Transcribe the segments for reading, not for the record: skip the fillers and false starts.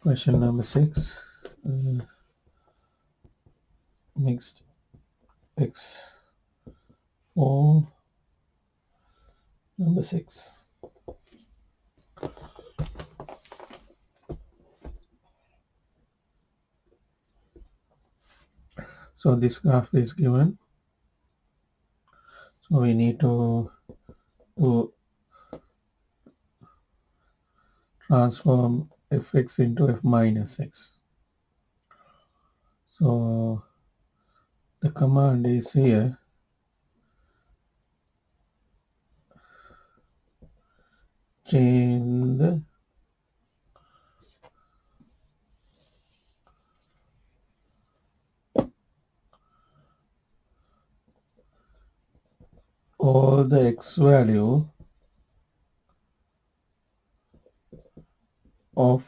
Question number 6. Mixed x4 number 6. So this graph is given. So we need to transform fx into f minus x. So the command is here. Change all the x value of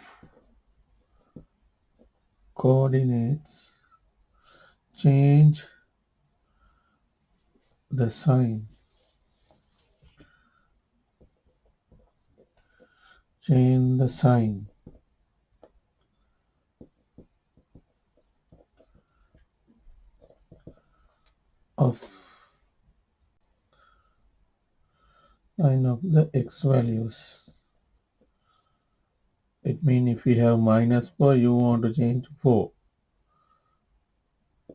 coordinates, change the sign, change the sign of the x values. It means if we have minus 4, you want to change 4.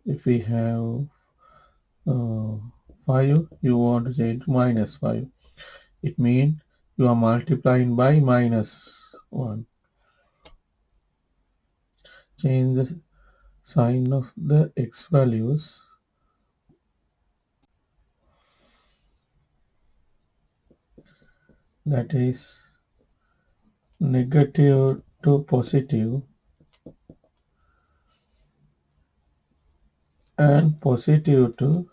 If we have 5, you want to change minus 5. It means you are multiplying by minus 1. Change the sign of the x values. That is negative to positive and positive to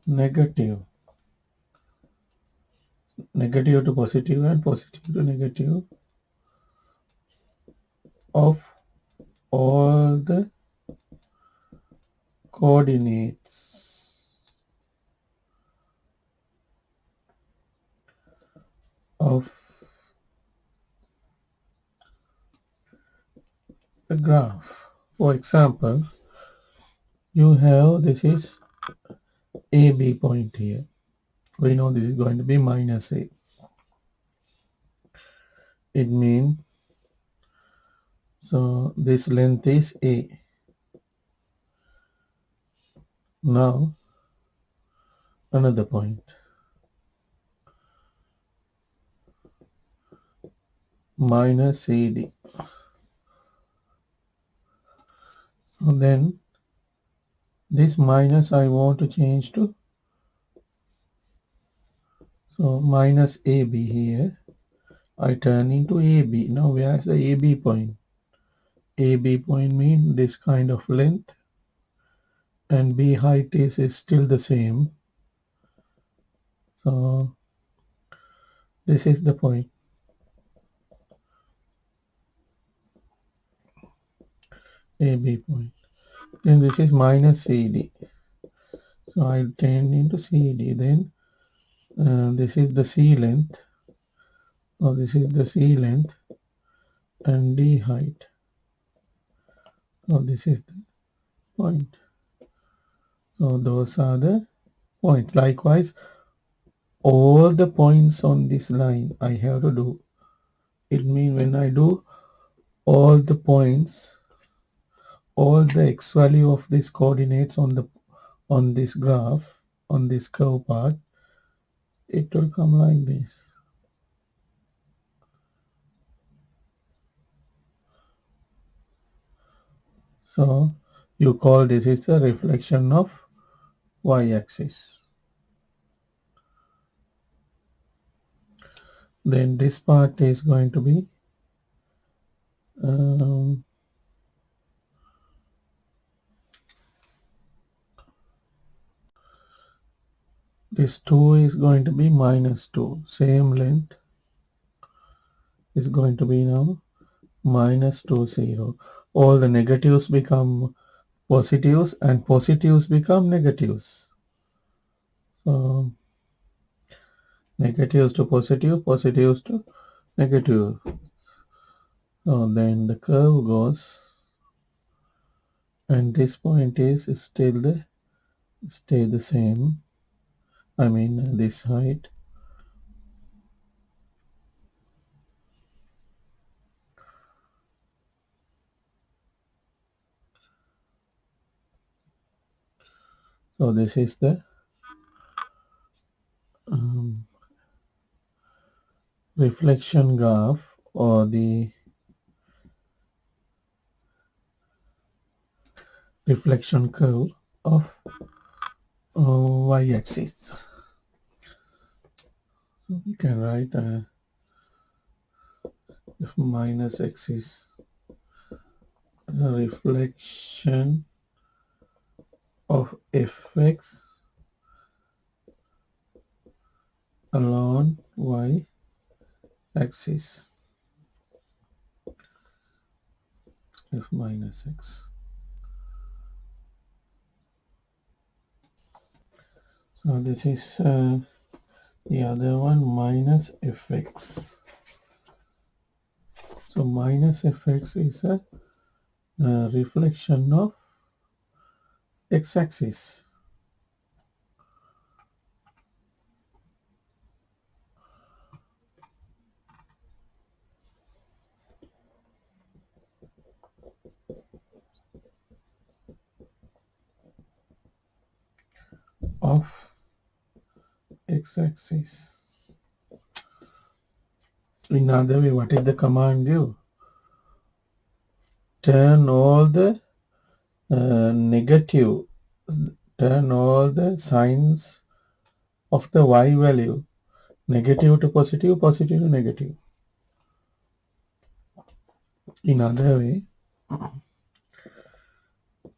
negative. Negative to positive and positive to negative of all the coordinates of the graph. For example, you have this is AB point here. We know this is going to be minus A. It means, so this length is A. Now another point, minus CD. So then this minus I want to change to, so minus AB here, I turn into AB. Now where is the AB point? AB point means this kind of length, and B height is still the same. So this is the point, AB point. Then this is minus CD. So I'll turn into CD. Then this is the C length. Or this is the C length and D height. So this is the point. So those are the points. Likewise, all the points on this line I have to do. It means when I do all the points, all the x value of these coordinates on this graph, on this curve part, it will come like this. So you call this is a reflection of y-axis. Then this part is going to be this 2 is going to be minus 2. Same length is going to be now minus 2, 0. All the negatives become positives and positives become negatives. So negatives to positive, positives to negative. So then the curve goes, and this point is still stay the same. I mean this height. So this is the um, reflection graph or the reflection curve of y-axis. So we can write if minus x is the reflection of fx along y-axis, f minus x. So this is the other one minus fx. So minus fx is a reflection of x-axis of x-axis. In other way, what is the command give? Turn all the negative, turn all the signs of the y value, negative to positive, positive to negative. In other way,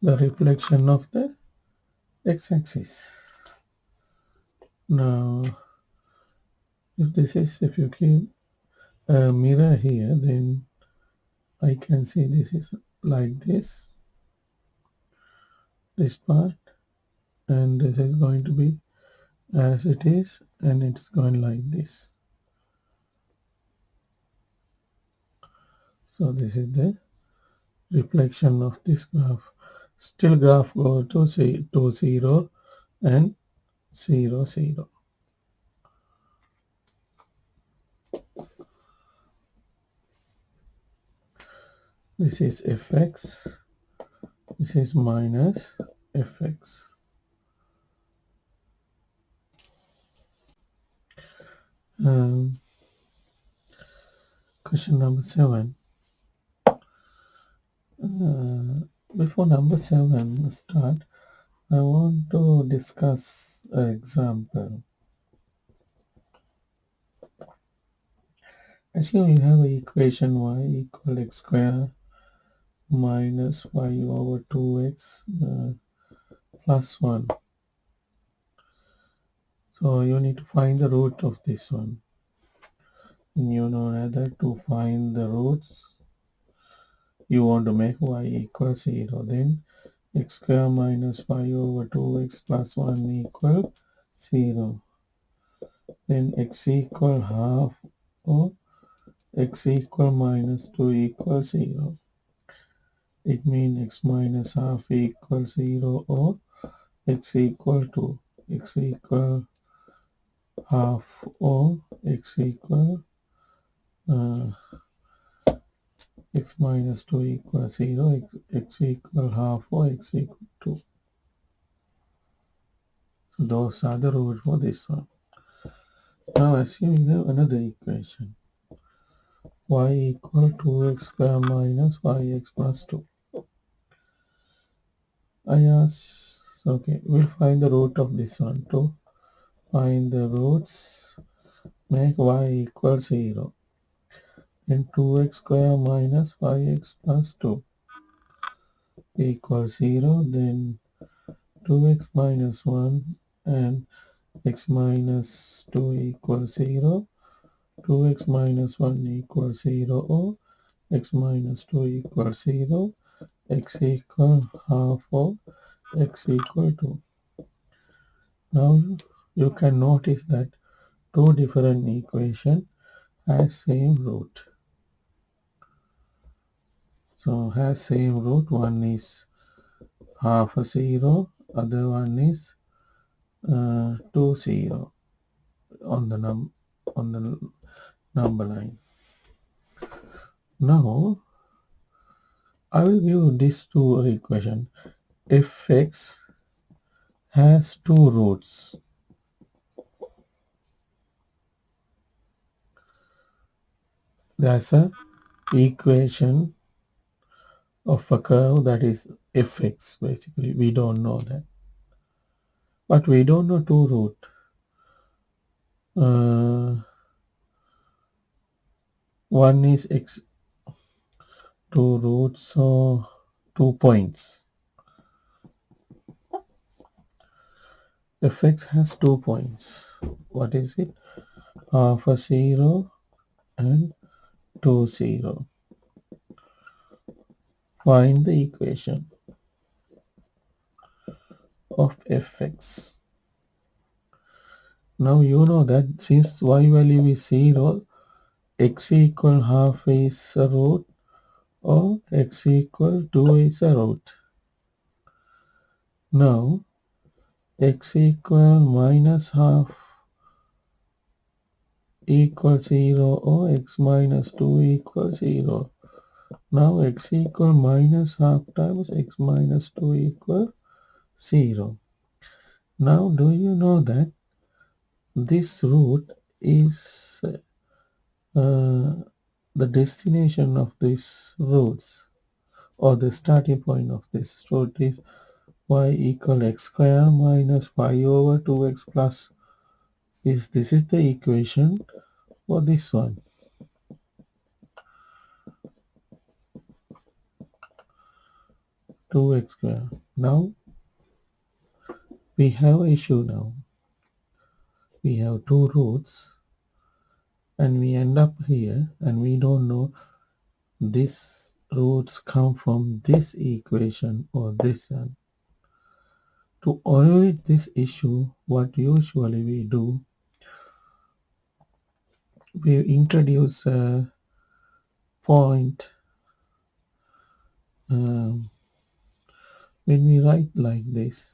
the reflection of the x-axis. Now, if you keep a mirror here, then I can see this is like this part, and this is going to be as it is, and it's going like this. So this is the reflection of this graph. Still graph go to 0 and 0, 0. This is fx, this is minus fx. Question number 7. Before number 7 start, I want to discuss an example. Assume you have an equation y equal x square minus y over 2x plus 1. So you need to find the root of this one. And you know that to find the roots, you want to make y equal 0. Then x square minus y over 2x plus 1 equal 0. Then x equal half or x equal minus 2 equal 0. It means x minus half equal 0 or x equal 2. X equal half or x equal x minus 2 equals 0, x equal half or x equal 2. So those are the rules for this one. Now assume you have another equation. Y equal 2x square minus yx plus 2. I ask, okay, we'll find the root of this one. To find the roots, make y equal 0. Then 2x square minus yx plus 2 equals 0. Then 2x minus 1 and x minus 2 equals 0. 2x minus 1 equals 0 or x minus 2 equals 0. X equal half of x equal 2. Now you can notice that two different equations have same root. So has same root. One is half a 0, other one is 2 0 on the number line. Now I will give this two equation. Fx has two roots. That's a equation of a curve that is fx. Basically, we don't know that, but we don't know two root. One is x, two roots, so 2 points. Fx has 2 points. What is it? Half a 0 and 2 0. Find the equation of fx. Now you know that since y value is 0, x equal half is a root or x equal 2 is a root. Now x equal minus half equals 0 or x minus 2 equals 0. Now x equal minus half times x minus 2 equal 0. Now do you know that this root is the destination of these roots, or the starting point of this root is y equal x square minus 5 over 2x plus this is the equation for this one. Two x square. Now we have an issue now. We have two roots and we end up here and we don't know these roots come from this equation or this one. To avoid this issue, what usually we do, we introduce a point when we write like this.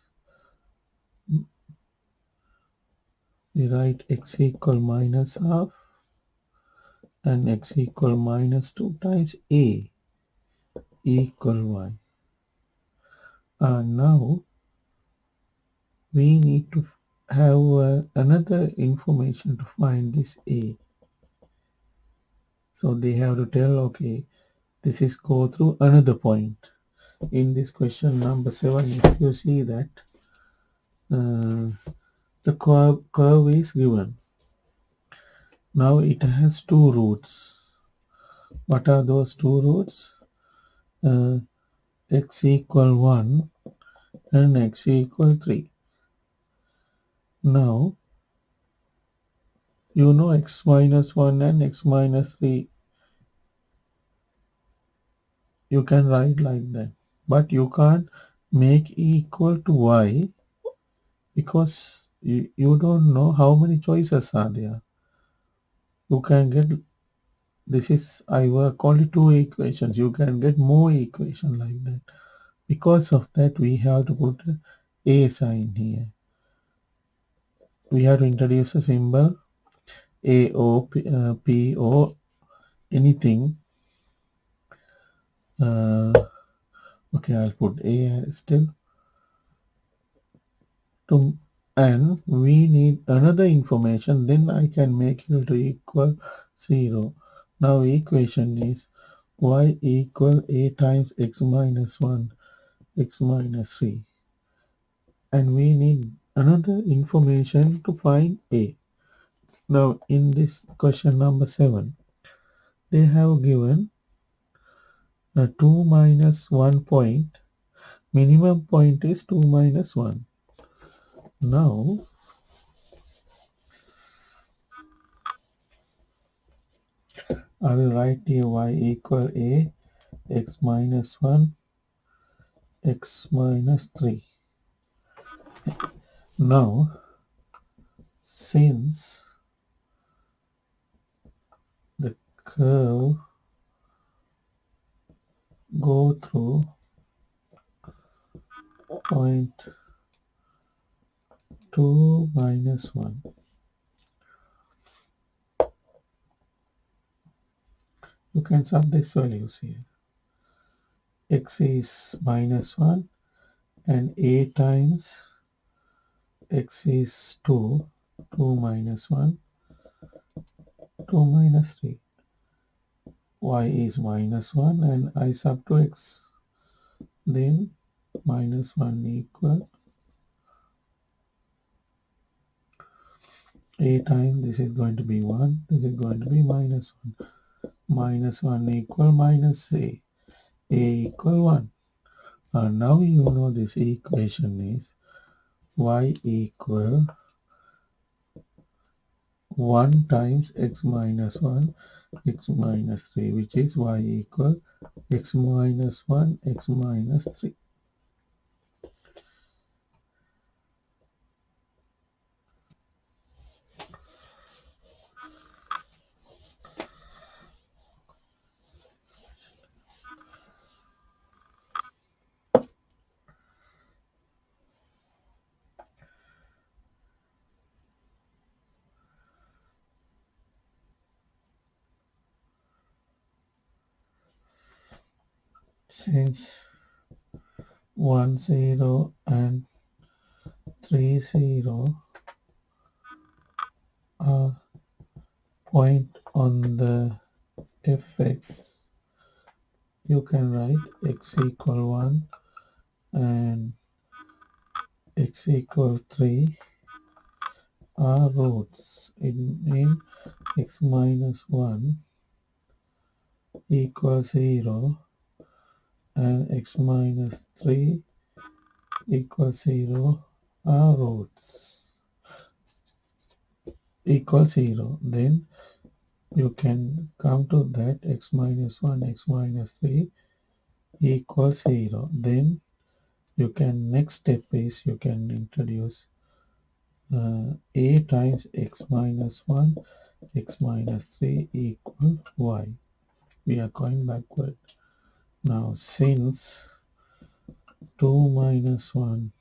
We write x equal minus half and x equal minus 2 times a equal y. And now we need to have another information to find this a. So they have to tell, okay, this is go through another point. In this question number 7, if you see that the curve is given. Now it has two roots. What are those two roots? X equal 1 and x equal 3. Now you know x minus 1 and x minus 3, you can write like that, but you can't make equal to y because you don't know how many choices are there. You can get, this is I work only two equations, you can get more equation like that. Because of that we have to put a sign here. We have to introduce a symbol a o p o anything. Okay, I'll put a still to, and we need another information, then I can make it to equal 0. Now equation is y equal a times x minus 1 x minus 3, and we need another information to find a. Now in this question number 7, they have given a 2 minus 1 point. Minimum point is 2 minus 1. Now I will write here y equal a x minus 1 x minus 3. Now since the curve go through point 2 minus 1. You can sub these values here. X is minus 1 and a times x is 2, 2 minus 1, 2 minus 3. Y is minus 1 and I sub to x. Then minus 1 equal a times this is going to be 1, this is going to be minus 1. Minus 1 equal minus a equal 1. And now you know this equation is y equal 1 times x minus 1, x minus 3, which is y equal x minus 1, x minus 3. Since 1 0 and 3 0 are point on the fx, you can write x equal 1 and x equal 3 are roots. It means x minus 1 equals 0 and x minus 3 equals 0 are roots equals 0. Then you can come to that x minus 1, x minus 3 equals 0. Then you can, next step is you can introduce a times x minus 1, x minus 3 equal y. We are going backward. Now since 2 minus 1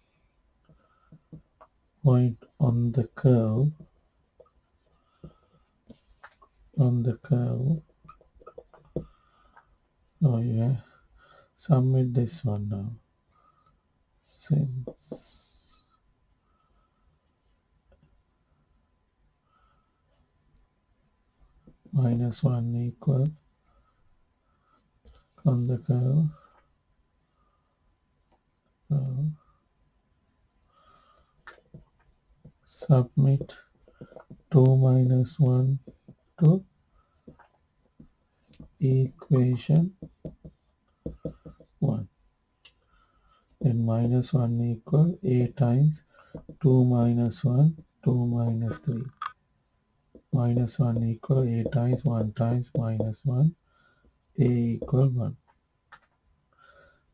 point on the curve, oh yeah, submit this one now. Since minus 1 equal on the curve, submit 2 minus 1 to equation 1. Then minus 1 equal a times 2 minus 1, 2 minus 3. Minus 1 equal a times 1 times minus 1, a equal 1.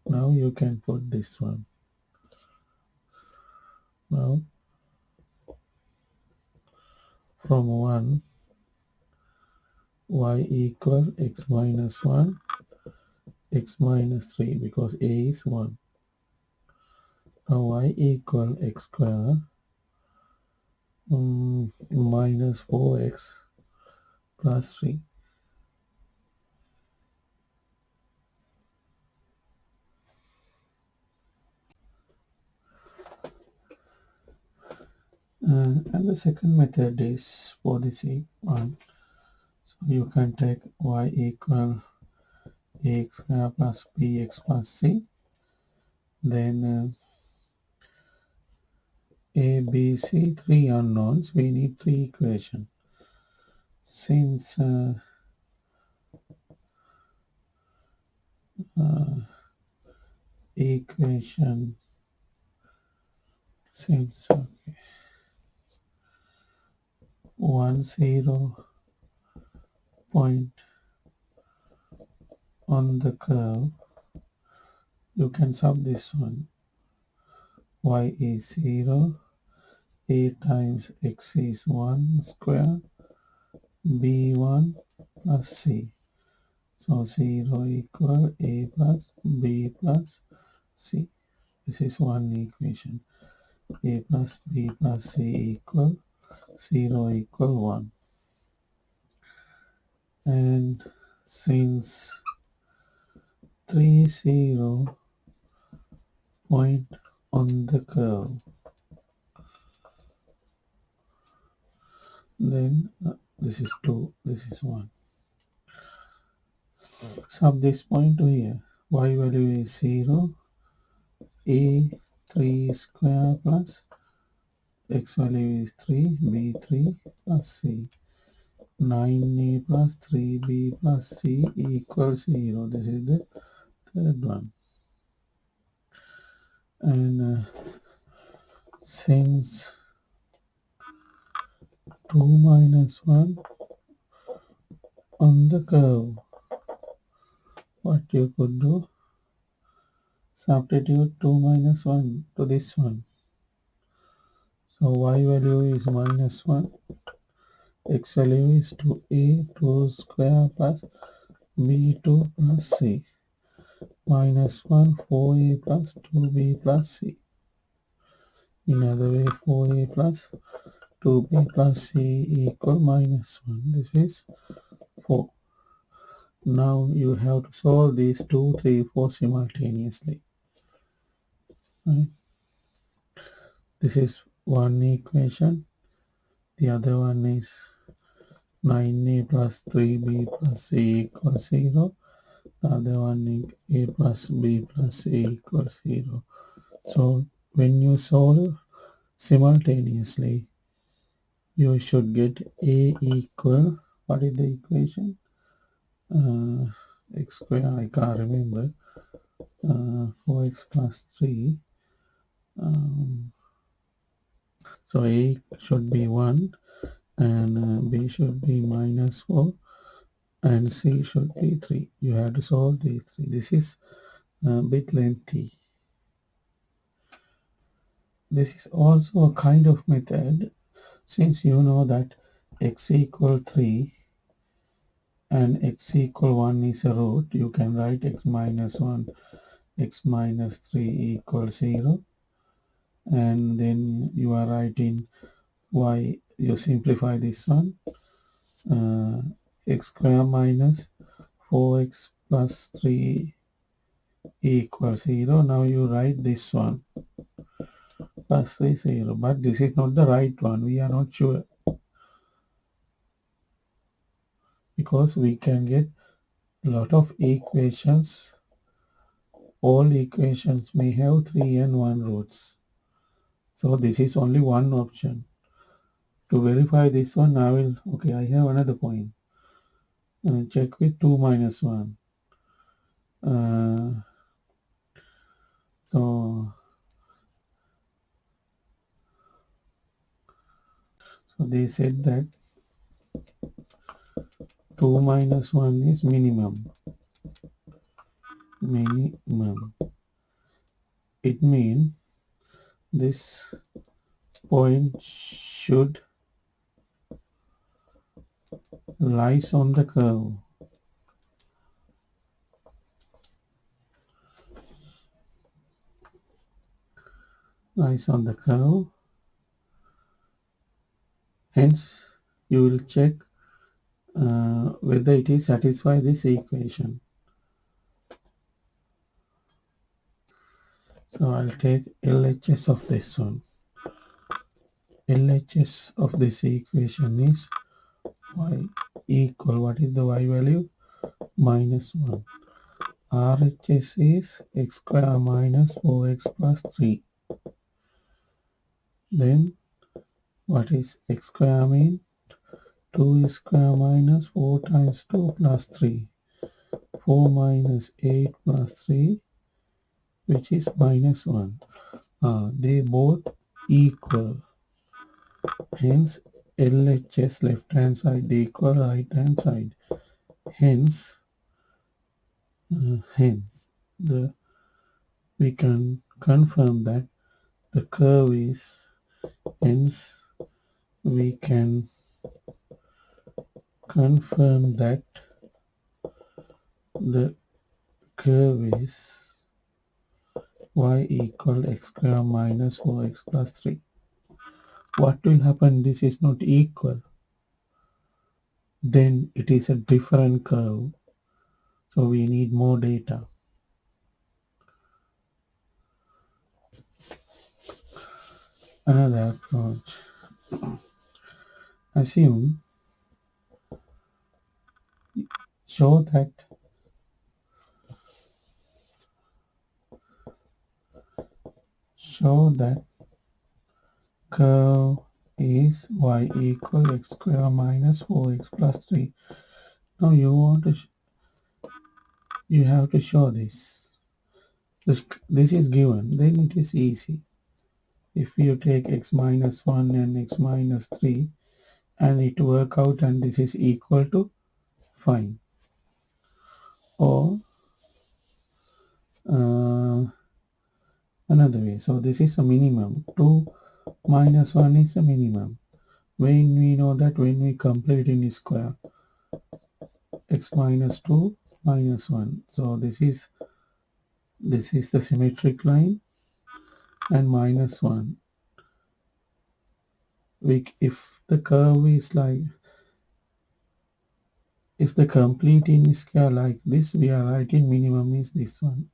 Now you can put this one. Now from 1, y equal x minus 1, x minus 3, because a is 1. Now y equal x square minus 4x plus 3. And the second method is for the one. So you can take y equal ax square plus bx plus c. Then a, b, c, three unknowns. We need three equations. Since equation since 1 0 point on the curve, you can sub this one. Y is 0, a times x is 1 square, b1 plus c. So 0 equal A plus B plus C. This is one equation. A plus B plus C equal 0 equal 1. And since 3 0 point on the curve, then this is 2, this is 1. Sub this point to here. Y value is 0, A 3 square plus x value is 3, B 3 plus C. 9A plus 3B plus C equals 0. This is the third one. And since 2 minus 1 on the curve, what you could do, substitute 2 minus 1 to this one. So y value is minus 1, x value is 2a, 2 square plus b2 plus c. Minus 1, 4a plus 2b plus c. In other way, 4a plus 2b plus c equal minus 1. This is 4. Now you have to solve these 2, 3, 4 simultaneously. Right? This is one equation. The other one is 9a plus 3b plus c equals 0. The other one is a plus b plus c equals 0. So when you solve simultaneously, you should get a equal, what is the equation? X square, I can't remember. 4x plus 3. So a should be 1 and b should be minus 4 and c should be 3. You have to solve these 3. This is a bit lengthy. This is also a kind of method. Since you know that x equal 3 and x equal 1 is a root, you can write x minus 1, x minus 3 equals 0. And then you are writing y, you simplify this one. X square minus 4x plus 3 equals 0. Now you write this one plus 3 0. But this is not the right one. We are not sure. Because we can get a lot of equations. All equations may have 3 and 1 roots. So this is only one option. To verify this one, I have another point. Check with 2 minus 1. So they said that 2 minus 1 is minimum. It means this point should lies on the curve. Lies on the curve. Hence, you will check whether it is satisfy this equation. So I'll take LHS of this one. LHS of this equation is y equal, what is the y value? Minus 1. RHS is x square minus 4x plus 3. Then what is x square mean? 2 square minus 4 times 2 plus 3. 4 minus 8 plus 3, which is minus 1. They both equal. Hence, LHS left hand side equal right hand side. Hence, we can confirm that the curve is, hence we can confirm that the curve is y equal x square minus 4x plus 3. What will happen? This is not equal. Then it is a different curve. So we need more data. Another approach. Assume, show that curve is y equal x square minus 4x plus 3. Now you have to show this. This is given, then it is easy. If you take x minus 1 and x minus 3 and it work out and this is equal to, fine. Or uh, another way. So this is a minimum. 2 minus 1 is a minimum. When we know that when we complete in square, x minus 2 minus 1. So this is the symmetric line and minus 1. If the curve is like, if the complete in square like this, we are writing minimum is this one.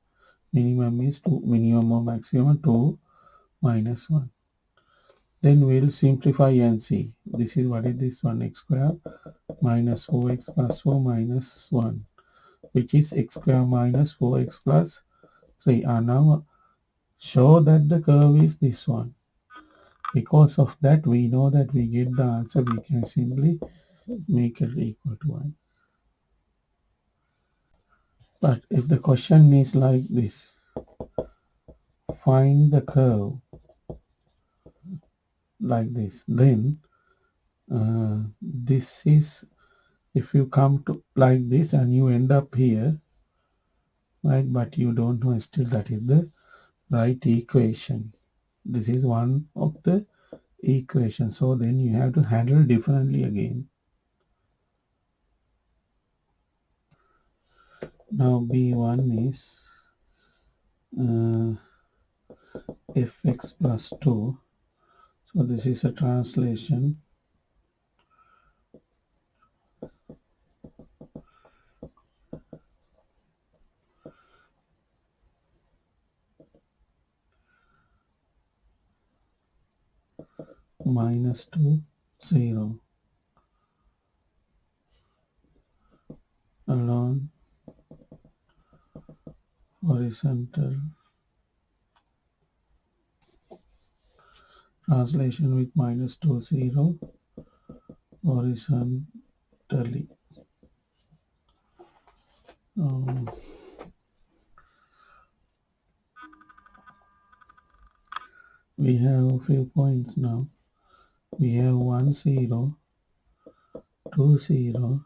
Minimum is 2, minimum or maximum 2 minus 1. Then we'll simplify and see. This is what is this one, x square minus 4x plus 4 minus 1, which is x square minus 4x plus 3. Now show that the curve is this one. Because of that, we know that we get the answer. We can simply make it equal to 1. But if the question is like this, find the curve like this, then this is, if you come to like this and you end up here, right, but you don't know still that is the right equation. This is one of the equations. So then you have to handle differently again. Now B1 is fx plus 2. So this is a translation. Minus 2, 0. Along horizontal. Translation with minus 2, 0. Horizontally. Um, we have a few points now. We have 1, 0, 2, 0,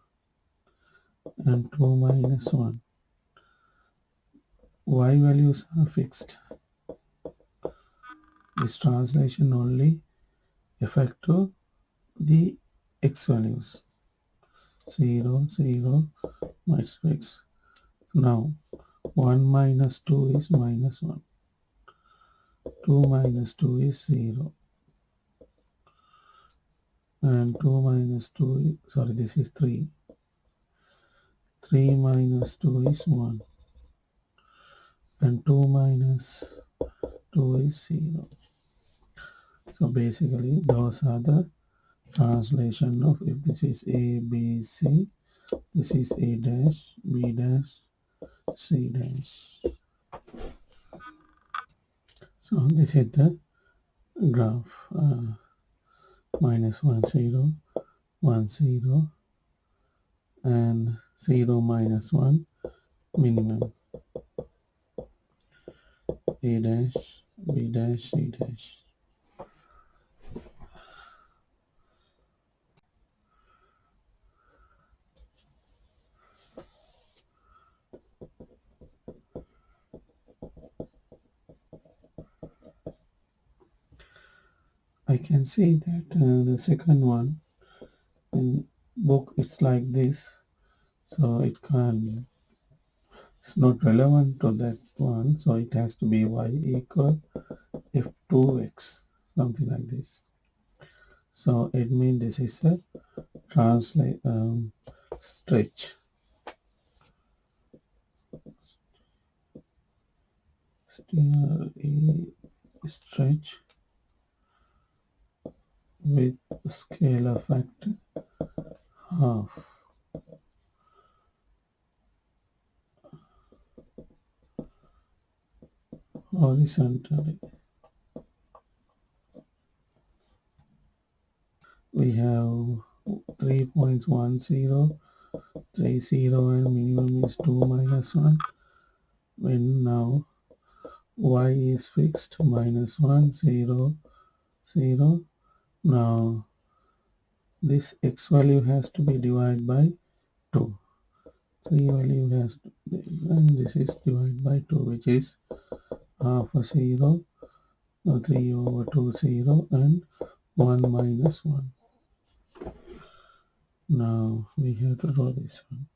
and 2 minus 1. Y values are fixed. This translation only affect to the x values. 0, 0, minus x. Now 1 minus 2 is minus 1. 2 minus 2 is 0. And 2 minus 2 is, sorry, this is 3. 3 minus 2 is 1. And 2 minus 2 is 0. So basically those are the translation of, if this is A, B, C, this is A dash, B dash, C dash. So this is the graph. Minus 1, 0, 1, 0, and 0 minus 1, minimum. A dash, B dash, C dash. I can see that the second one in book it's like this, so it can It's not relevant to that one, so it has to be y equal f2x, something like this. So it means this is a translate stretch. Stretch with scalar factor half horizontally. We have 3.1030 and minimum is 2 minus 1. When now y is fixed minus 1 0 0. Now this x value has to be divided by 2. 3 value has to be, and this is divided by 2, which is half a 0, 3 over 2 0 and 1 minus 1. Now we have to draw this one.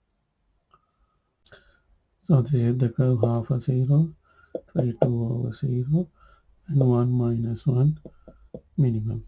So this is the curve half a 0, 3 2 over 0 and 1 minus 1 minimum.